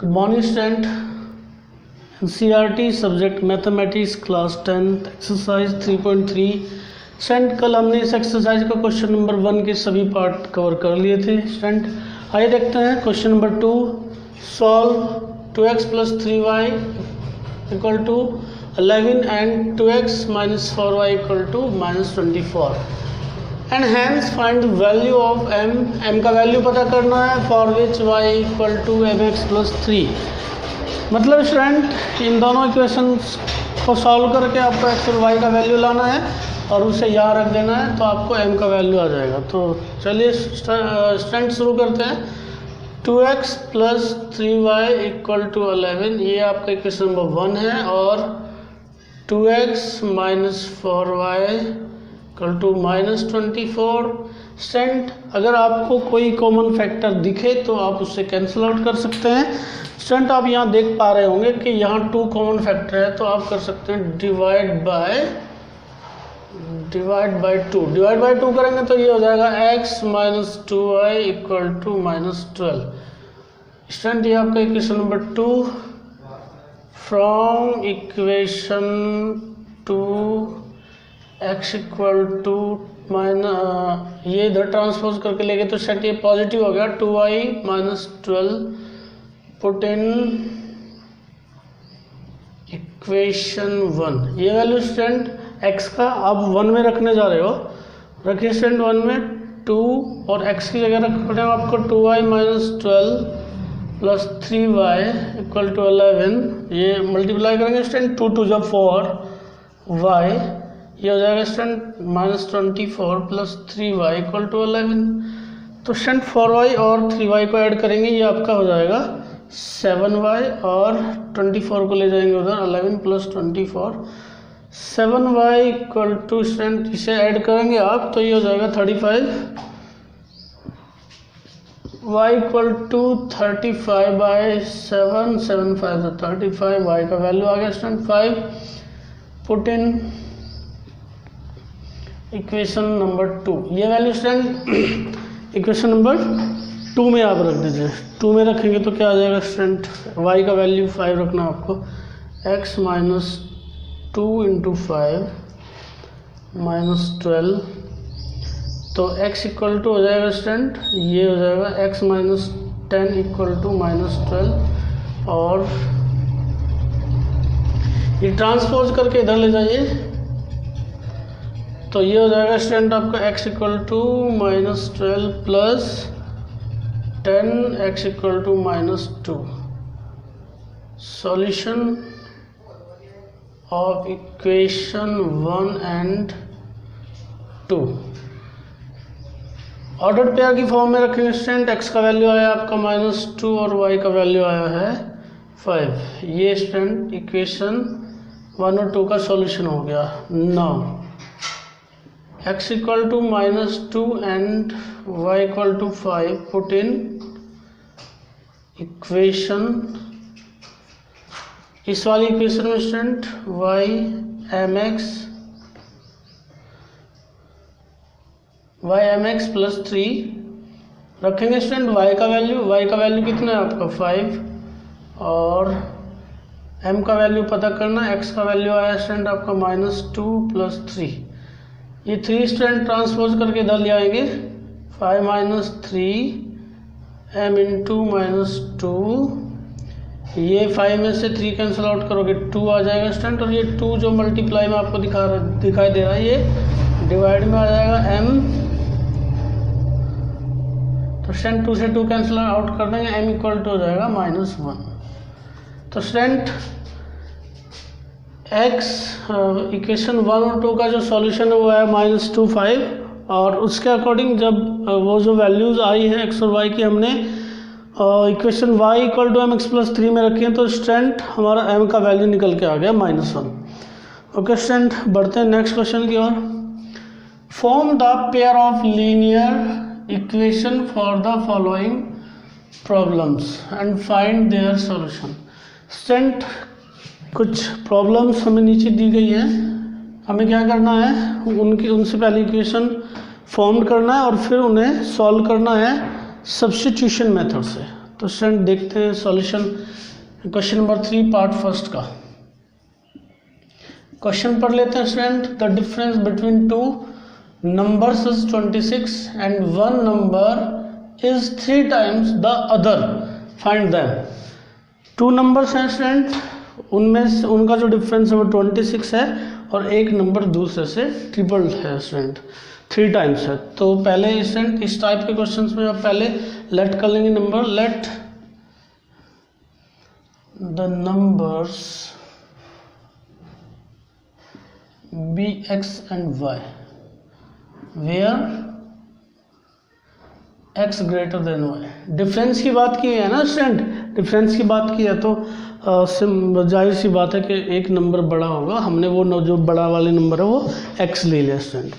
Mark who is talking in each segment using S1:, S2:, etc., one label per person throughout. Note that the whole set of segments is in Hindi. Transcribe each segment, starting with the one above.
S1: Good morning student. NCERT subject mathematics class 10 exercise 3.3। Student कल हमने इस एक्सरसाइज का क्वेश्चन नंबर 1 के सभी पार्ट कवर कर लिए थे। स्टूडेंट आइए देखते हैं question number 2। Solve 2x + 3y = 11 and 2x - 4y = -24 and hence find the value of m का वैल्यू पता करना है फॉर विच y = mx + 3। मतलब स्टूडेंट इन दोनों इक्वेशंस को सॉल्व करके आपको x और y का वैल्यू लाना है और उसे यहाँ रख देना है तो आपको m का वैल्यू आ जाएगा। तो चलिए स्टूडेंट शुरू करते हैं। 2x + 3y = 11 ये आपका इक्वेशन नंबर 1 है और 2x - 4y = -24। स्टूडेंट अगर आपको कोई कॉमन फैक्टर दिखे तो आप उससे कैंसिल आउट कर सकते हैं। स्टूडेंट आप यहाँ देख पा रहे होंगे कि यहाँ 2 कॉमन फैक्टर है तो आप कर सकते हैं डिवाइड बाय 2। डिवाइड बाय 2 करेंगे तो ये हो जाएगा x - 2y = -12। स्टूडेंट ये आपका equation number 2 from equation 2 x = ये इधर ट्रांसपोज करके लेंगे तो सेट ये पॉजिटिव हो गया 2y - 12 पुट इन इक्वेशन 1। ये वैल्यू स्टूडेंट x का आप 1 में रखने जा रहे हो, रखिए स्टूडेंट 1 में 2 और x की जगह रख रहे हो आपको 2y - 12 + 3y = 11। ये मल्टीप्लाई करेंगे स्टूडेंट 2 × 2 = 4 y ये हो जाएगा स्टूडेंट -24 + 3y = 11। तो स्टूडेंट 4y और 3y को ऐड करेंगे ये आपका हो जाएगा 7y और 24 को ले जाएंगे उधर 11 + 24 7y = स्टूडेंट इसे ऐड करेंगे आप तो ये हो जाएगा 35 y = 35/7 7 5 35 y का वैल्यू आ गया student 5 put in equation number 2। ये वैल्यू स्टूडेंट इक्वेशन नंबर 2 में आप रख दीजिए। 2 में रखेंगे तो क्या आ जाएगा स्टूडेंट y का वैल्यू 5 रखना आपको x - 2 × 5 - 12 तो x = हो जाएगा स्टूडेंट ये हो जाएगा x - 10 = -12 और ये ट्रांसपोज करके इधर ले जाइए तो ये हो जाएगा स्टूडेंट आपका x = -12 + 10 x = -2। Solution of equation 1 and 2 order pair की फॉर्म में रखेंगे स्टूडेंट। x का वैल्यू आया आपका -2 और y का वैल्यू आया है 5। ये स्टूडेंट इक्वेशन 1 और 2 का सॉल्यूशन हो गया। Now x = -2 and y = 5 put in equation इस वाली इक्वेशन में स्टूडेंट y mx + 3 रखेंगे स्टूडेंट। y का वैल्यू कितना है आपका 5 और m का वैल्यू पता करना। x का वैल्यू आया स्टूडेंट आपका -2 + 3 ये 3 स्टूडेंट ट्रांसपोज करके इधर ले आएंगे 5 - 3 m × -2 ये 5 में से 3 कैंसिल आउट करोगे 2 आ जाएगा स्टूडेंट और ये 2 जो मल्टीप्लाई में आपको दिखाई दे रहा है ये डिवाइड में आ जाएगा m तो स्टूडेंट 2 से 2 कैंसिल आउट कर देंगे m = हो जाएगा -1। तो स्टूडेंट x इक्वेशन 1 और 2 का जो सॉल्यूशन है वो है -2 5 और उसके अकॉर्डिंग जब वो जो वैल्यूज़ आई हैं x और y की हमने इक्वेशन y = mx + 3 में रखी है तो स्टूडेंट हमारा m का वैल्यू निकल के आ गया -1। ओके स्टूडेंट बढ़ते हैं नेक्स्ट क्वेश्चन की ओर। Form the pair of linear equation for the following problems and find their solution. Student कुछ प्रॉब्लम्स हमें नीचे दी गई हैं, हमें क्या करना है उनसे पहले इक्वेशन फॉर्म करना है और फिर उन्हें सॉल्व करना है सब्स्टिट्यूशन मेथड से। तो स्टूडेंट देखते हैं solution question number 3 part first का। क्वेश्चन पढ़ लेते हैं student. The difference between two numbers is 26 and one number is 3 times the other, find them. 2 numbers हैं स्टूडेंट, उनमें से उनका जो डिफरेंस है वो 26 है और एक नंबर दूसरे से ट्रिपल है स्टूडेंट, 3 टाइम्स है। तो पहले स्टूडेंट इस टाइप के क्वेश्चंस में आप पहले लेट कर लेंगे number, let the numbers be x and y where x greater than y. Difference की बात की है ना स्टूडेंट, डिफरेंस की बात की है तो जाहिर सी बात है कि एक नंबर बड़ा होगा, हमने वो जो बड़ा वाले नंबर है वो x ले लिया स्टूडेंट।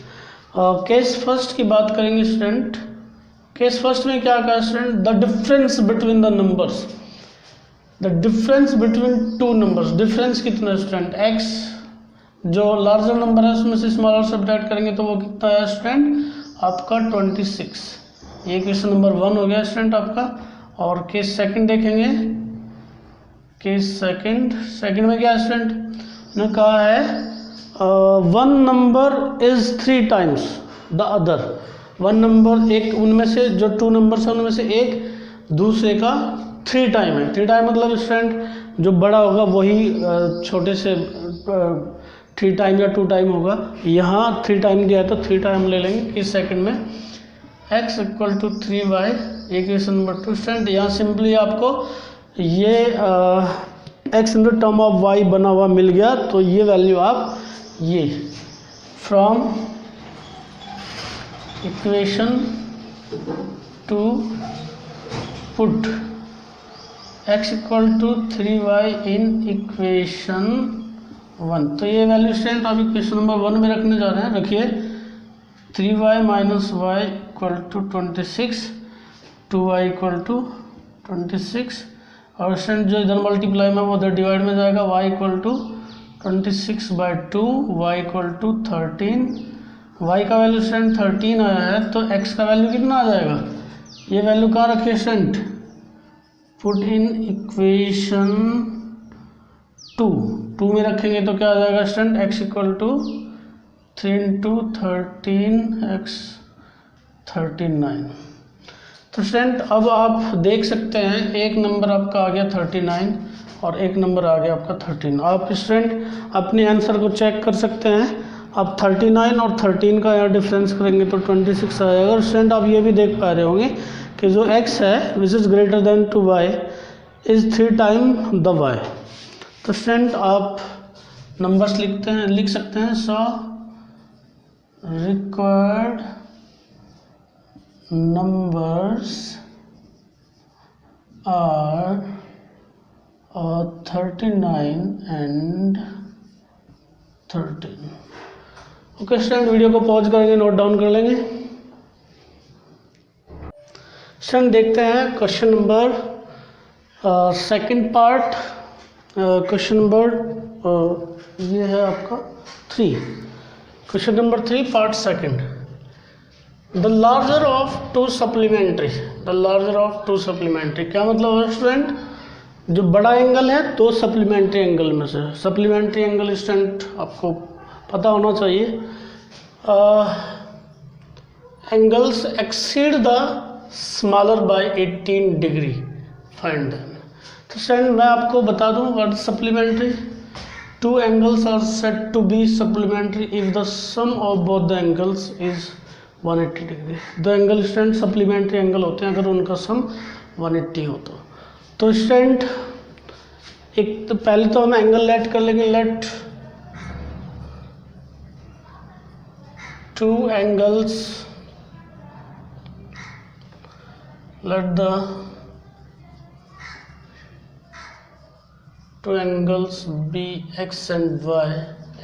S1: केस फर्स्ट की बात करेंगे स्टूडेंट। केस फर्स्ट में क्या कहा student, the difference between the numbers, the difference between 2 numbers. Difference कितना स्टूडेंट, x जो लार्जर नंबर है उसमें से स्मॉलर सब्ट्रैक्ट करेंगे तो वो कितना है स्टूडेंट आपका 26। ये क्वेश्चन नंबर 1 हो गया स्टूडेंट आपका। और केस सेकंड देखेंगे, केस सेकंड में क्या स्टूडेंट ने कहा है one number is 3 times the other. One number एक उनमें से जो 2 नंबर्स है उनमें से एक दूसरे का 3 टाइम है। 3 टाइम मतलब स्टूडेंट जो बड़ा होगा वही छोटे से 3 टाइम या 2 टाइम होगा। यहाँ 3 टाइम दिया है तो 3 टाइम ले लेंगे। इस सेकंड में x equal to 3y, equation number 2 student. यहाँ सिंपली आपको ये x in the term of y बना हुआ मिल गया, तो ये वैल्यू आप ये from equation 2 put x equal to 3y in equation 1। तो ये वैल्यू स्टूडेंट आप इक्वेशन नंबर 1 में रखने जा रहे हैं। रखिए 3y minus y equal to 26, 2y equal to 26 और स्टूडेंट जो इधर मल्टीप्लाई में वो उधर डिवाइड में जाएगा। y equal to 26/2, y equal to 13। y का वैल्यू स्टूडेंट 13 आया है तो x का वैल्यू कितना आ जाएगा, ये वैल्यू कहाँ रखिए स्टूडेंट, पुट इन इक्वेशन 2 में रखेंगे तो क्या आ जाएगा student, x equal to 3 into 13x 39। तो स्टूडेंट अब आप देख सकते हैं एक नंबर आपका आ गया 39 और एक नंबर आ गया आपका 13। आप स्टूडेंट अपने आंसर को चेक कर सकते हैं। अब 39 और 13 का यहाँ डिफरेंस करेंगे तो 26 आएगा। और स्टूडेंट आप ये भी देख पा रहे होंगे कि जो x है which is greater than to y is 3 time the y। तो स्टूडेंट आप नंबर्स लिख सकते हैं। So required numbers are 39 and 13। Okay student video को पॉज करेंगे, नोट डाउन कर लेंगे। स्टूडेंट देखते हैं question number second part. Question number ये है आपका 3, question number 3 part second. The larger of 2 supplementary, the larger of 2 supplementary क्या मतलब है स्टूडेंट, जो बड़ा एंगल है 2 सप्लीमेंट्री एंगल में से। सप्लीमेंट्री एंगल स्टूडेंट आपको पता होना चाहिए, angles exceed the smaller by 18 degree, find them. तो स्टूडेंट मैं आपको बता दूं what supplementary. 2 angles are said to be supplementary if the sum of both the angles is 180 degree. 2 angle student supplementary angle होते हैं अगर उनका सम 180 हो तो स्टूडेंट एक तो पहले तो हम एंगल लेट कर लेंगे। Let 2 angles, let the 2 angles be x and y,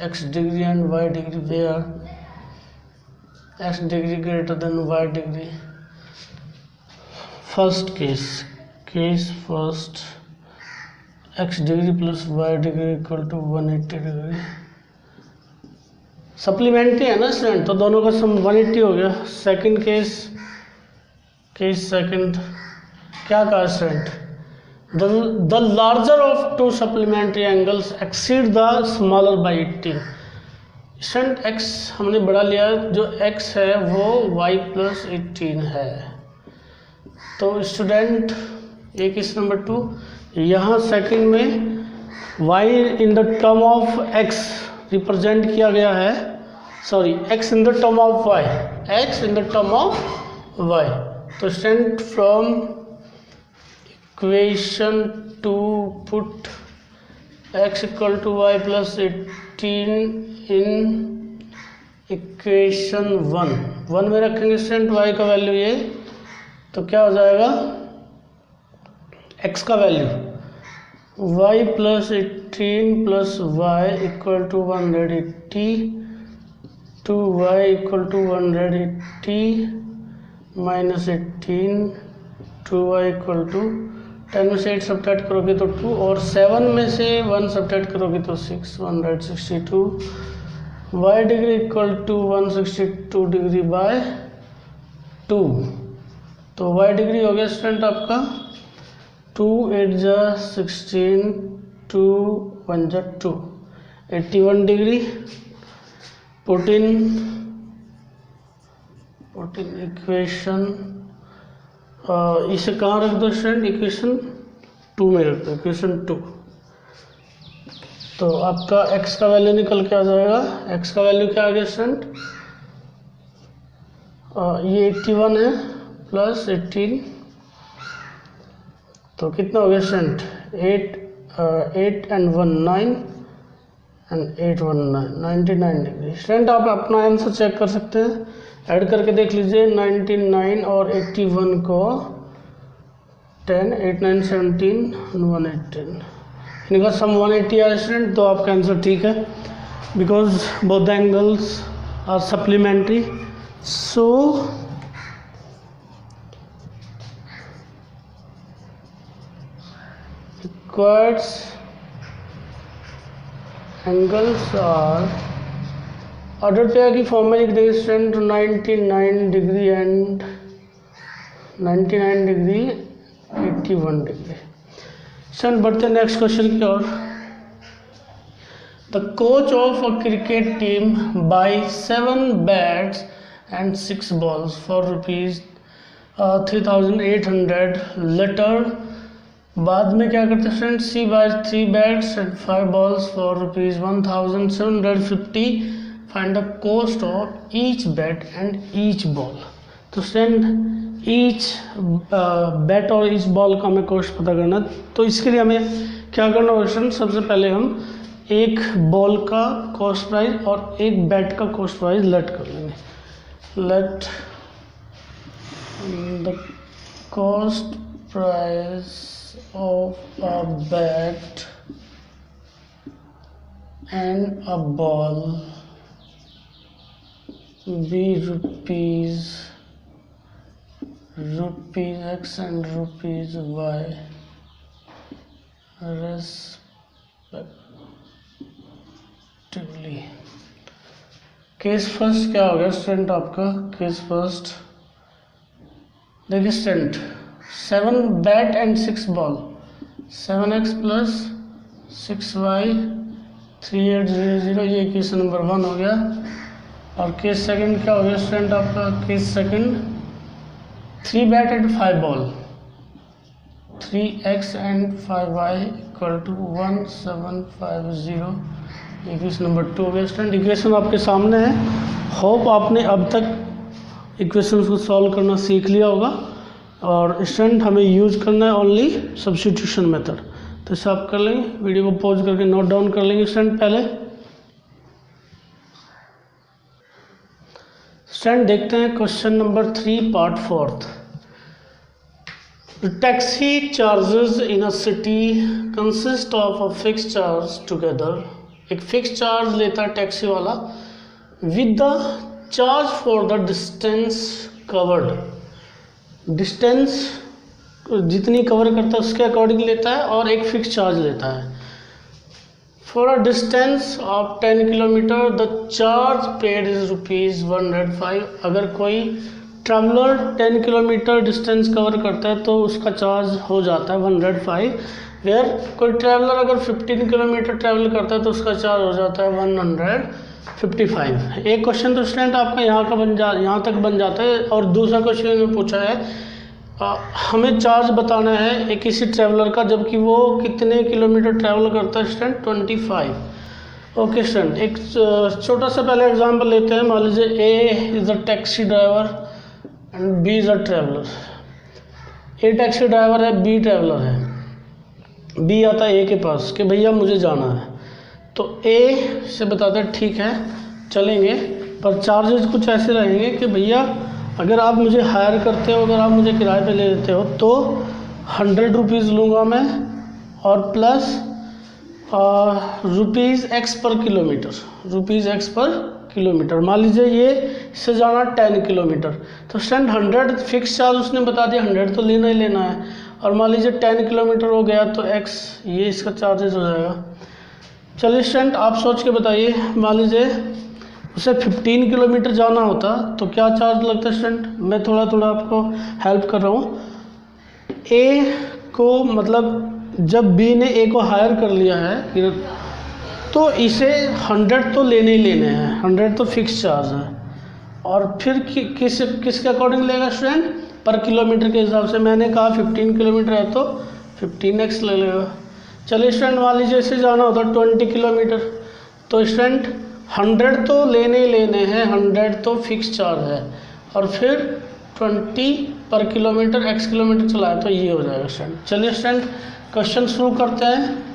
S1: x degree and y degree where x degree greater than y degree। First case first x degree plus y degree equal to 180 degree. Supplementary है ना स्टूडेंट तो दोनों का सम 180 हो गया। सेकंड केस सेकंड क्या कहा student, the larger of to supplementary angles exceed the smaller by 18। Student x हमने बड़ा लिया, जो x है वो y प्लस 18 है। तो स्टूडेंट ये किस नंबर 2, यहाँ सेकंड में y in the term of x represent किया गया है, sorry x in the term of y, x in the term of y। तो student from equation 2 put x equal to y plus 18 in equation 1 में रखेंगे स्टूडेंट y का वैल्यू ये, तो क्या हो जाएगा, x का value y plus 18 plus y equal to 180 two y equal to 180 minus 18 two y equal to 10 में से 8 सब्ट्रैक्ट करोगे तो 2, और 7 में से 1 सब्ट्रैक्ट करोगे तो 6, 162 y degree equal to 162 degree by 2। तो y डिग्री हो गया स्टूडेंट आपका 2 8 जा 16, 2 1 जा 2, 81 डिग्री। पुट इन इक्वेशन, इसे कहाँ रख दो स्टूडेंट, इक्वेशन 2 में रख दो, इक्वेशन 2। तो आपका x का वैल्यू निकल के आ जाएगा, x का वैल्यू क्या आ गया स्टूडेंट, ये 81 है प्लस 18, तो कितना हो गया student, 8 and 1 9 and 8 1 9 99 degree. Student आप अपना आंसर चेक कर सकते हैं, ऐड करके देख लीजिए 99 और 81 को 10 8 9 17 118, इनका सम 180 आया स्टूडेंट। तो आपका आंसर ठीक है, because both the angles are supplementary. So required angles are, order pair की फॉर्म में लिख देंगे student 99 degree and 99 degree 81 degree. Student बढ़ते हैं नेक्स्ट क्वेश्चन की ओर। The coach of a cricket team buy 7 bats and 6 balls for rupees 3800 later. बाद में क्या करते हैं student, she buy 3 bats and 5 balls for rupees 1750, find the cost of each bat and each ball. तो स्टूडेंट ईच बैट और ईच बॉल का हमें कॉस्ट पता करना, तो इसके लिए हमें क्या करना होगा स्टूडेंट, सबसे पहले हम एक बॉल का कॉस्ट प्राइस और एक बैट का कॉस्ट प्राइस लेट कर लेंगे। Let the cost price of a bat and a ball be rupees x and rupees y respectively। Case first क्या हो गया स्टूडेंट आपका, केस फर्स्ट देखिए student 7 bat and 6 ball, 7x plus 6y 3800, ये केस नंबर 1 हो गया। और केस सेकंड क्या हो गया स्टूडेंट आपका, case second 3 bat and 5 ball, 3x and 5y equal to 1750, ये केस नंबर 2 हो गया स्टूडेंट। इक्वेशन आपके सामने है, होप आपने अब तक इक्वेशन को सॉल्व करना सीख लिया होगा। और स्टूडेंट हमें यूज करना है ओनली सब्स्टिट्यूशन मेथड, तो इसे आप कर लेंगे, वीडियो को पॉज करके नोट डाउन कर लेंगे स्टूडेंट। पहले स्टूडेंट देखते हैं question number 3 part 4। Taxi charges in a city consist of a fix charge together. एक फिक्स चार्ज लेता है टैक्सी वाला with the charge for the distance covered. Distance जितनी कवर करता है उसके अकॉर्डिंग लेता है और एक फिक्स चार्ज लेता है। For a distance of 10 kilometre the charge paid is rupees 105। अगर कोई ट्रैवलर 10 किलोमीटर डिस्टेंस कवर करता है तो उसका चार्ज हो जाता है 105। वेयर कोई ट्रैवलर अगर 15 किलोमीटर ट्रैवल करता है तो उसका चार्ज हो जाता है 155। एक क्वेश्चन तो स्टूडेंट आपका यहाँ तक बन जाता है। और दूसरा क्वेश्चन में पूछा है हमें चार्ज बताना है एक किसी ट्रैवलर का, जबकि वो कितने किलोमीटर ट्रैवल करता है स्टूडेंट 25। ओके स्टूडेंट, एक छोटा सा पहले एग्जांपल लेते हैं। मान लीजिए A is a taxi driver and B is a traveller. A taxi driver है, बी ट्रैवलर है। बी आता है ए के पास कि भैया मुझे जाना है, तो ए से बताते हैं ठीक है चलेंगे, पर चार्जेस कुछ ऐसे रहेंगे कि भैया अगर आप मुझे हायर करते हो, अगर आप मुझे किराए पे ले लेते हो तो 100 रुपीज़ लूँगा मैं, और प्लस रुपीज़ एक्स पर किलोमीटर, रुपीज़ एक्स पर किलोमीटर। मान लीजिए ये इससे जाना 10 किलोमीटर, तो स्टूडेंट 100 फिक्स चार्ज उसने बता दिया, 100 तो लेना ही लेना है। और मान लीजिए 10 किलोमीटर हो गया तो एक्स ये इसका चार्जेस हो जाएगा। चलिए स्टूडेंट आप सोच के बताइए, मान लीजिए उसे 15 किलोमीटर जाना होता तो क्या चार्ज लगता है स्टूडेंट। मैं थोड़ा थोड़ा आपको हेल्प कर रहा हूँ। ए को मतलब जब बी ने ए को हायर कर लिया है तो इसे 100 तो लेने ही लेने हैं, 100 तो फिक्स चार्ज है। और फिर किसके अकॉर्डिंग लेगा स्टूडेंट, पर किलोमीटर के हिसाब से। मैंने कहा 15 किलोमीटर है तो 15x ले लेगा। चलिए स्टूडेंट मान लीजिए इसे जाना होता 20 किलोमीटर, तो स्टूडेंट 100 तो लेने ही लेने हैं, 100 तो फिक्स चार्ज है, और फिर 20 पर किलोमीटर x किलोमीटर चलाए तो ये हो जाएगा स्टूडेंट। चलिए स्टूडेंट क्वेश्चन शुरू करते हैं।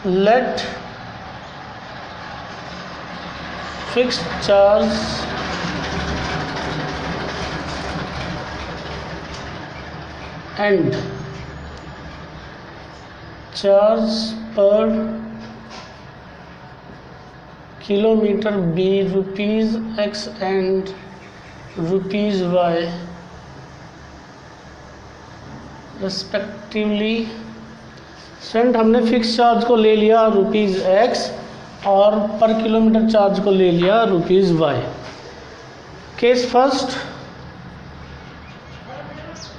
S1: Let fixed charge and charge per kilometre be rupees X and rupees Y respectively. Student हमने फिक्स चार्ज को ले लिया रुपीज़ एक्स और पर किलोमीटर चार्ज को ले लिया rupees y. Case first,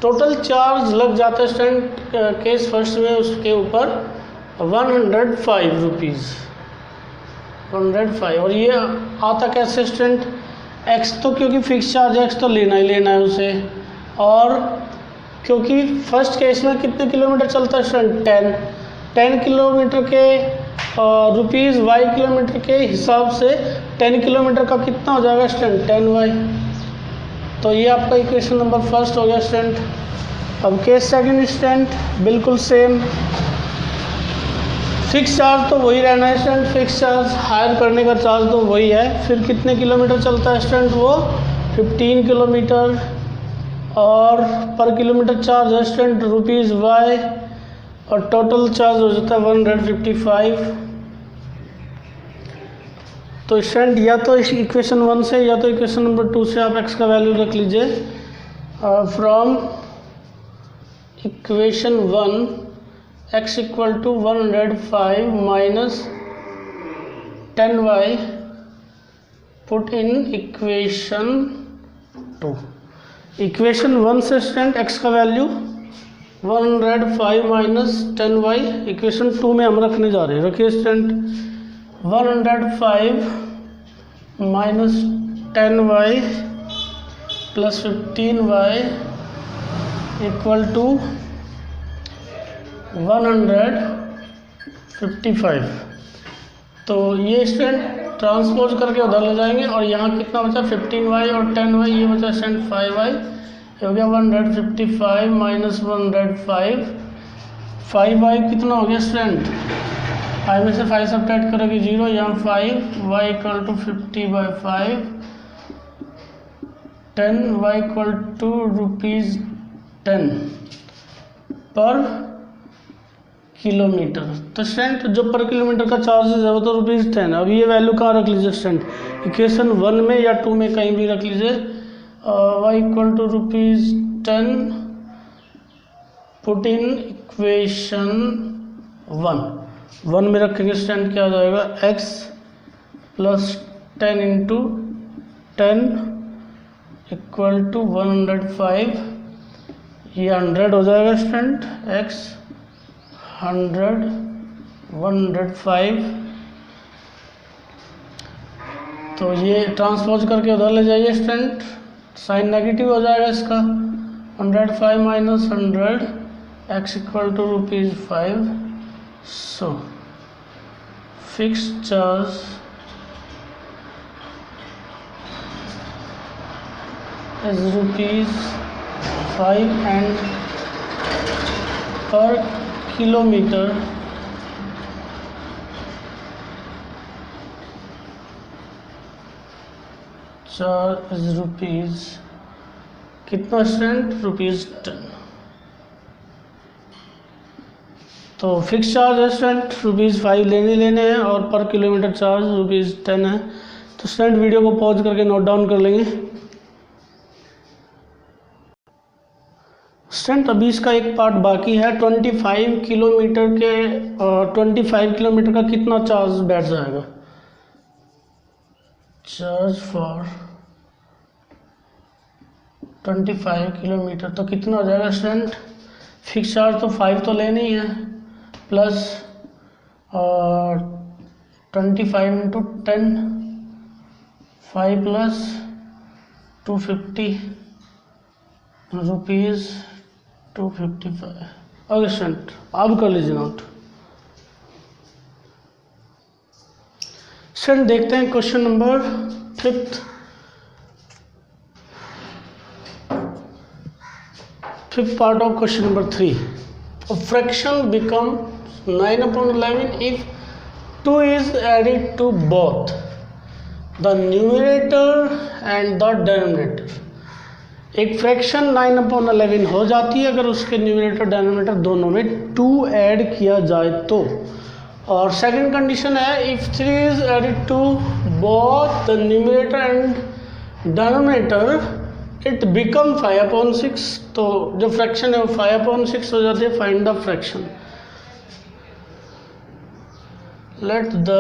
S1: total charge लग जाता है स्टूडेंट केस फर्स्ट में उसके ऊपर 105 रुपीज़, 105। और ये आता कैसे स्टूडेंट, एक्स तो क्योंकि फिक्स चार्ज है, एक्स तो लेना ही लेना है उसे, और क्योंकि फर्स्ट केस में कितने किलोमीटर चलता है स्टूडेंट 10 किलोमीटर के रुपीज़ वाई किलोमीटर के हिसाब से 10 किलोमीटर का कितना हो जाएगा स्टूडेंट 10y। तो ये आपका इक्वेशन नंबर फर्स्ट हो गया स्टूडेंट। अब केस सेकंड स्टूडेंट बिल्कुल सेम, फिक्स चार्ज तो वही रहना है स्टूडेंट, फिक्स चार्ज हायर करने का चार्ज तो वही है। फिर कितने किलोमीटर चलता है स्टूडेंट, वो 15 किलोमीटर, और पर किलोमीटर चार्ज है स्टूडेंट रुपीज़ वाई, और टोटल चार्ज हो जाता है 155। तो स्टूडेंट या तो इस इक्वेशन 1 से या तो इक्वेशन नंबर 2 से आप x का वैल्यू रख लीजिए। From equation 1 x equal to 105 minus 10y put in equation 2। Equation 1 से स्टूडेंट x का वैल्यू 105 माइनस 10y, इक्वेशन 2 में हम रखने जा रहे हैं। रखिए student 105 minus 10y plus 15y equal to 155। तो ये स्टूडेंट ट्रांसपोज करके उधर ले जाएंगे, और यहाँ कितना बचा 15y और 10y, ये बचा स्टूडेंट 5y, हो गया 155 माइनस 105। 5y कितना हो गया स्टूडेंट, 5 में से 5 सब्ट्रैक्ट करोगे 0, यहाँ 5y equal to 50/5, 10y equal to rupees 10 पर किलोमीटर। तो स्टूडेंट जो पर किलोमीटर का चार्जेस है वो तो रुपीज़ 10। अब ये वैल्यू कहाँ रख लीजिए स्टूडेंट, इक्वेशन 1 में या 2 में कहीं भी रख लीजिए। y equal to rupees 10 put in equation 1 में रखेंगे स्टूडेंट क्या हो जाएगा x plus 10 into 10 equal to 105, ये 100 हो जाएगा स्टूडेंट, x 100 105, तो ये ट्रांसपोज करके उधर ले जाइए स्टूडेंट, साइन नेगेटिव हो जाएगा इसका, 105 minus 100 x equal to ₹5, so fix charge is ₹5 and per kilometer charge is rupees कितना स्टूडेंट, ₹10। तो फिक्स चार्ज है स्टूडेंट ₹5 लेने हैं और पर किलोमीटर चार्ज ₹10 है। तो स्टूडेंट वीडियो को पॉज करके नोट डाउन कर लेंगे। स्टूडेंट अभी इसका एक पार्ट बाकी है, 25 किलोमीटर के 25 किलोमीटर का कितना चार्ज बैठ जाएगा, चार्ज फॉर 25 किलोमीटर, तो कितना हो जाएगा स्टूडेंट, फिक्स चार्ज तो 5 तो लेना ही है, plus 25 into 10, 5 plus 250 rupees 255। Okay student अब कर लीजिए नोट। स्टूडेंट देखते हैं question number 5th part of question number 3। A fraction becomes 9/11 if 2 is added to both the numerator and the denominator। एक फ्रैक्शन 9/11 हो जाती है अगर उसके न्यूमरेटर डेनोमिनेटर दोनों में 2 ऐड किया जाए तो। और सेकंड कंडीशन है if 3 is added to both the numerator and denominator it become 5/6। तो जो फ्रैक्शन है वो 5/6 हो जाती है। Find the fraction. Let the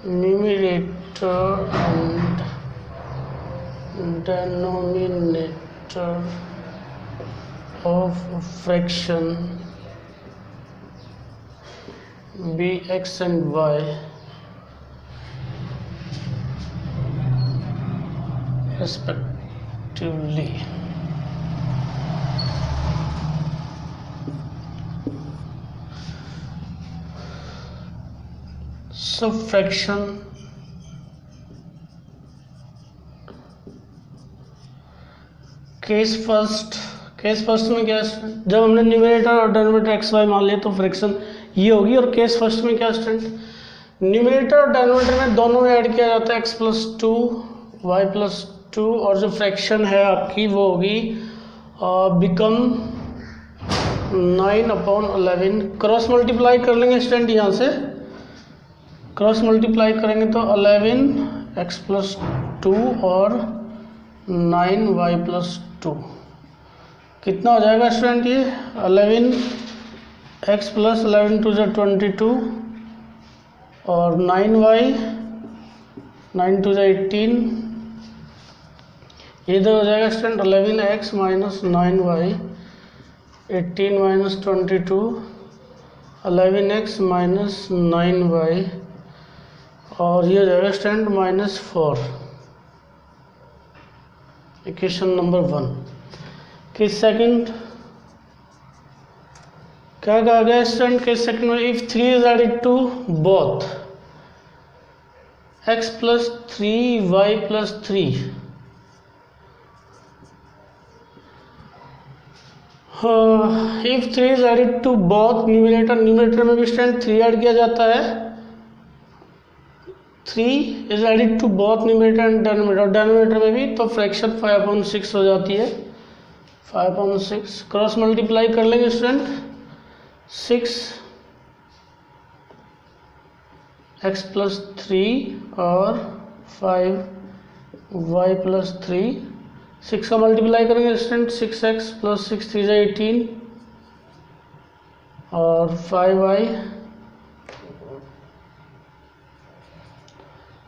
S1: numerator and denominator of fraction be x and y respectively। So fraction case first में क्या है, जब हमने न्यूमरेटर और डिनोमिनेटर एक्स वाई मान लिया तो फ्रैक्शन ये होगी। और केस फर्स्ट में क्या स्टूडेंट, न्यूमरेटर और डिनोमिनेटर में दोनों में ऐड किया जाता है x+2 y+2 और जो फ्रैक्शन है आपकी वो होगी बिकम 9/11। क्रॉस मल्टीप्लाई कर लेंगे स्टूडेंट, यहाँ से क्रॉस मल्टीप्लाई करेंगे तो 11x+2 और 9y+2 कितना हो जाएगा स्टूडेंट, ये 11x + 11 × 22 और 9y 9 × 18, ये इधर हो जाएगा student 11x - 9y 18 - 22 11x - 9y और ये हो जाएगा student -4। Equation number 1। Case second क्या कहा गया स्टूडेंट, केस सेकंड में if 3 is added to both x + 3 y + 3 if 3 is added to both numerator में भी स्टूडेंट 3 ऐड किया जाता है। 3 is added to both numerator and denominator, और डेनोमिनेटर में भी, तो फ्रैक्शन 5/6 हो जाती है। 5/6 क्रॉस मल्टीप्लाई कर लेंगे स्टूडेंट, 6x + 3 और 5y + 3, 6 का मल्टीप्लाई करेंगे स्टूडेंट, 6x + 6 3 = 18 और 5y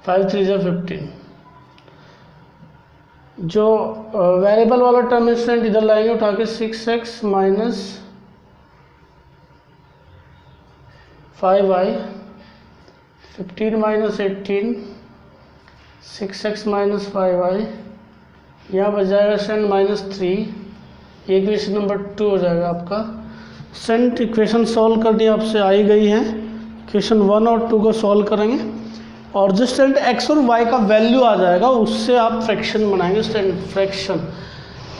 S1: 5 3 जा 15। जो वेरिएबल वाला टर्म स्टूडेंट इधर लाएंगे उठा के 6x minus 5y, 15 minus 18, 6x minus 5y, यहाँ बच जाएगा स्टूडेंट -3। ये इक्वेशन नंबर 2 हो जाएगा आपका। स्टूडेंट इक्वेशन सॉल्व करनी आपसे आई गई है। इक्वेशन 1 और 2 को सॉल्व करेंगे और जो स्टूडेंट x और y का वैल्यू आ जाएगा उससे आप फ्रैक्शन बनाएंगे। स्टूडेंट फ्रैक्शन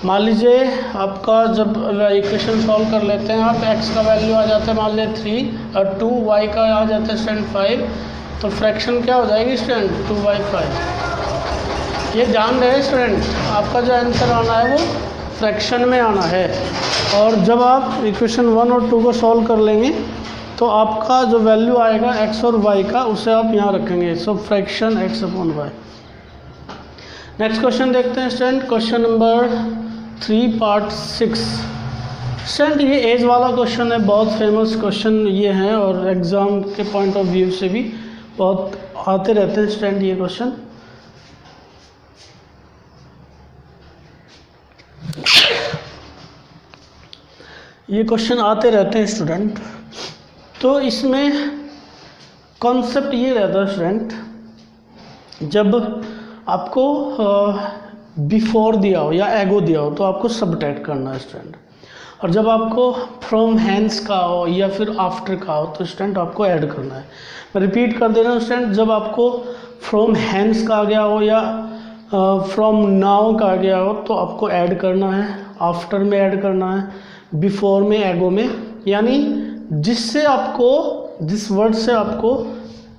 S1: मान लीजिए आपका जब इक्वेशन सॉल्व कर लेते हैं आप, x का वैल्यू आ जाता है मान लीजिए 3 और 2, y का आ जाता है स्टूडेंट 5, तो फ्रैक्शन क्या हो जाएगी स्टूडेंट 2/5। ये ध्यान रहे स्टूडेंट, आपका जो आंसर आना है वो फ्रैक्शन में आना है। और जब आप इक्वेशन 1 और 2 को सॉल्व कर लेंगे तो आपका जो वैल्यू आएगा x और y का उसे आप यहाँ रखेंगे। सो फ्रैक्शन x/y। नेक्स्ट क्वेश्चन देखते हैं student, question number 3 part 6। Student ये एज वाला क्वेश्चन है, बहुत फेमस क्वेश्चन ये है और एग्ज़ाम के पॉइंट ऑफ व्यू से भी बहुत आते रहते हैं स्टूडेंट ये क्वेश्चन। ये क्वेश्चन आते रहते हैं स्टूडेंट। तो इसमें कॉन्सेप्ट ये रहता है स्टूडेंट, जब आपको बिफोर दिया हो या एगो दिया हो तो आपको सबट्रैक्ट करना है स्टूडेंट, और जब आपको फ्रॉम हैंस का हो या फिर आफ्टर का हो तो स्टूडेंट आपको ऐड करना है। मैं रिपीट कर दे रहा हूँ स्टूडेंट, जब आपको फ्रॉम हैंस का आ गया हो या फ्रॉम नाउ का आ गया हो तो आपको ऐड करना है, आफ्टर में ऐड करना है, बिफोर में, एगो में, यानी जिससे आपको, जिस वर्ड से आपको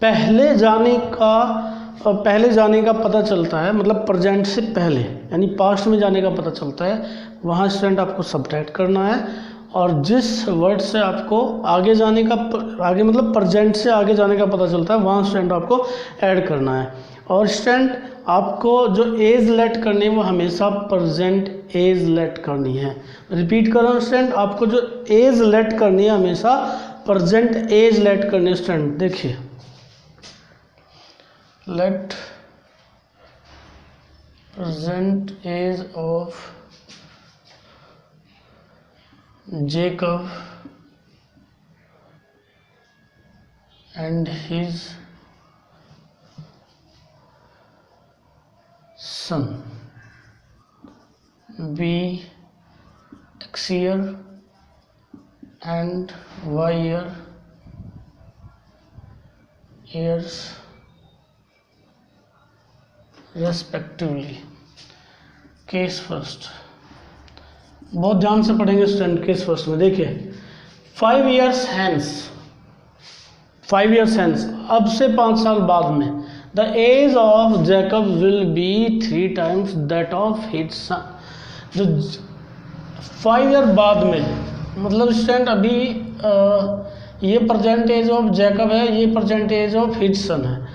S1: पहले जाने का पता चलता है, मतलब प्रेजेंट से पहले यानी पास्ट में जाने का पता चलता है, वहाँ स्टूडेंट आपको सबट्रैक्ट करना है। और जिस वर्ड से आपको आगे जाने का, आगे मतलब प्रेजेंट से आगे जाने का पता चलता है, वहाँ स्टूडेंट आपको ऐड करना है। और स्टूडेंट आपको जो एज लेट करनी है वो हमेशा प्रेजेंट एज लेट करनी है। रिपीट कर रहा हूँ स्टूडेंट, आपको जो एज लेट करनी है हमेशा प्रेजेंट एज लेट करनी है स्टूडेंट। देखिए, let present age of Jacob and his son be x year and y years respectively। Case first बहुत ध्यान से पढ़ेंगे स्टूडेंट। केस फर्स्ट में देखिए, 5 years hence, 5 years hence, अब से 5 साल बाद में, the age of Jacob will be 3 times that of his son। जो 5 ईयर बाद में, मतलब स्टूडेंट अभी ये प्रेजेंट एज ऑफ जैकब है, ये present age of his son है।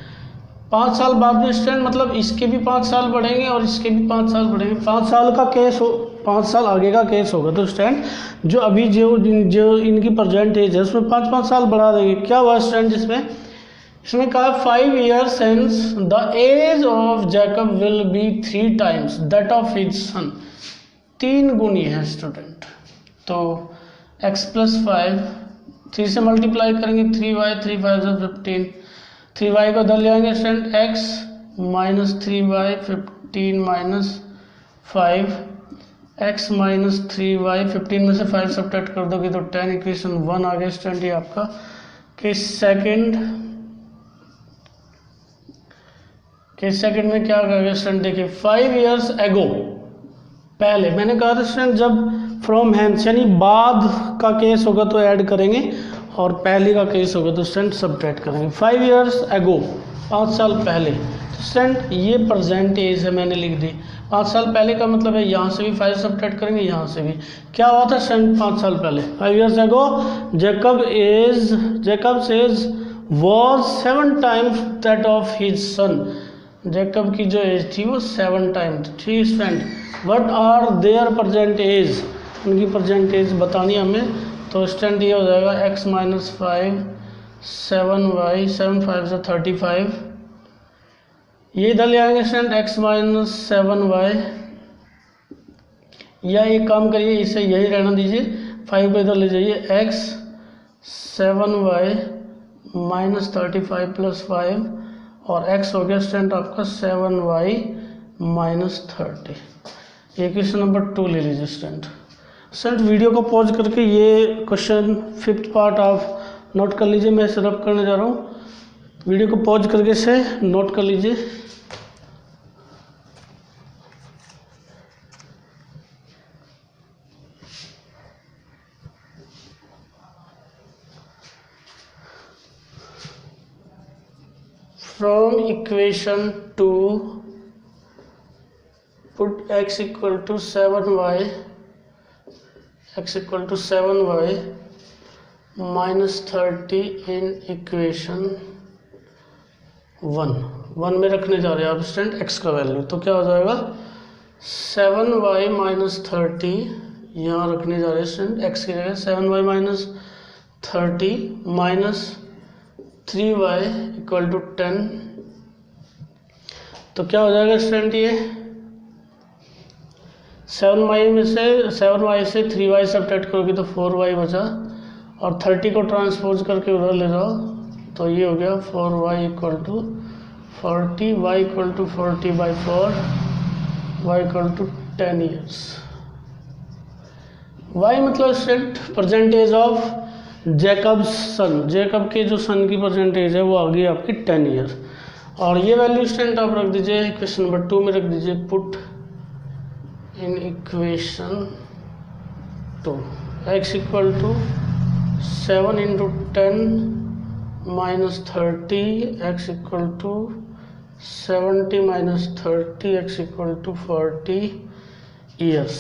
S1: 5 साल बाद में स्टूडेंट मतलब इसके भी 5 साल बढ़ेंगे और इसके भी 5 साल बढ़ेंगे। 5 साल का केस हो, 5 साल आगे का केस होगा, तो स्टूडेंट जो अभी जो इनकी प्रेजेंट एज है उसमें 5-5 साल बढ़ा देंगे। क्या हुआ स्टूडेंट इसमें कहा 5 years hence the age of Jacob will be 3 times that of his son। 3 गुनी है स्टूडेंट, तो x + 5, 3 से मल्टीप्लाई करेंगे 3y, 3 5 15, 3y को इधर ले आएंगे student, x - 3y 15 - 5, x - 3y, 15 में से 5 सब्ट्रैक्ट कर दोगे तो 10। इक्वेशन 1 आ गया स्टूडेंट। ये आपका केस सेकंड में क्या करेंगे स्टूडेंट, देखिए 5 years ago, पहले मैंने कहा था स्टूडेंट जब फ्रॉम हैंस यानी बाद का केस होगा तो ऐड करेंगे और पहले का केस होगा तो स्टूडेंट सबट्रैक्ट करेंगे। 5 years ago, 5 साल पहले, तो स्टूडेंट ये प्रेजेंट एज है, मैंने लिख दी। 5 साल पहले का मतलब है यहाँ से भी 5 सबट्रैक्ट करेंगे, यहाँ से भी। क्या हुआ था स्टूडेंट 5 साल पहले, 5 years ago Jacob's age was 7 times that of his son। Jacob की जो एज थी वो 7 टाइम थी student. What are their present age, उनकी प्रेजेंट एज बतानी हमें, तो स्टूडेंट ये हो जाएगा x - 5 7y 7 5 35 ये इधर ले आएंगे स्टूडेंट x माइनस 7y, या एक काम करिए इसे यही रहना दीजिए, 5 को इधर ले जाइए, x 7y माइनस 35 प्लस 5 और x हो गया स्टूडेंट आपका 7y माइनस 30। ये क्वेश्चन नंबर 2 ले लीजिए स्टूडेंट। स्टूडेंट वीडियो को पॉज करके ये क्वेश्चन 5th पार्ट आप नोट कर लीजिए, मैं इसे रब करने जा रहा हूँ। वीडियो को पॉज करके इसे नोट कर लीजिए। From equation 2 put x equal to 7y minus 30 in equation 1 में रखने जा रहे हैं आप स्टूडेंट x का वैल्यू, तो क्या हो जाएगा 7y माइनस 30 यहाँ रखने जा रहे हैं स्टूडेंट x की जगह 7y minus 30 minus 3y equal to 10, तो क्या हो जाएगा स्टूडेंट ये 7y से 3y सब्ट्रैक्ट करोगे तो 4y बचा, और 30 को ट्रांसपोज करके उधर ले जाओ तो ये हो गया 4y equal to 40, y equal to 40 by 4, y equal to 10 years. y मतलब student percentage of Jacob's son, Jacob के जो सन की परसेंटेज है वो आ गई आपकी 10 ईयर, और ये वैल्यू स्टूडेंट आप रख दीजिए क्वेश्चन नंबर 2 में रख दीजिए, put in equation 2 x equal to 7 into 10 minus 30, x equal to 70 minus 30, x equal to 40 years.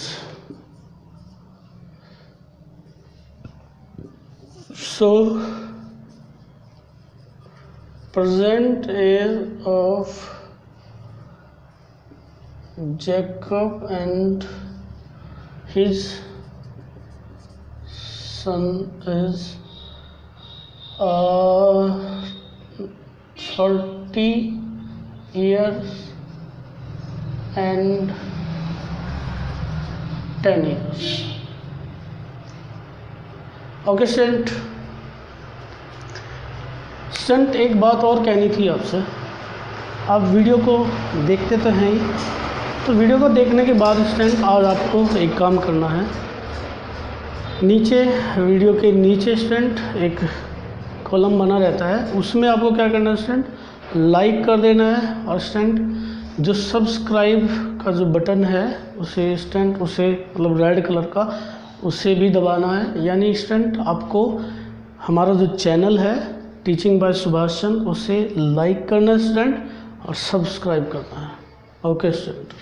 S1: So present age of Jacob and his son is 30 years and 10 years। Okay student, एक बात और कहनी थी आपसे, आप वीडियो को देखते तो हैं ही, तो वीडियो को देखने के बाद स्टूडेंट आज आपको एक काम करना है, नीचे वीडियो के नीचे स्टूडेंट एक कॉलम बना रहता है, उसमें आपको क्या करना है स्टूडेंट, लाइक कर देना है, और स्टूडेंट जो सब्सक्राइब का जो बटन है उसे स्टूडेंट उसे मतलब रेड कलर का उसे भी दबाना है, यानी स्टूडेंट आपको हमारा जो चैनल है टीचिंग बाय सुभाष चंद्र उसे लाइक करना है स्टूडेंट और सब्सक्राइब करना है। Okay student.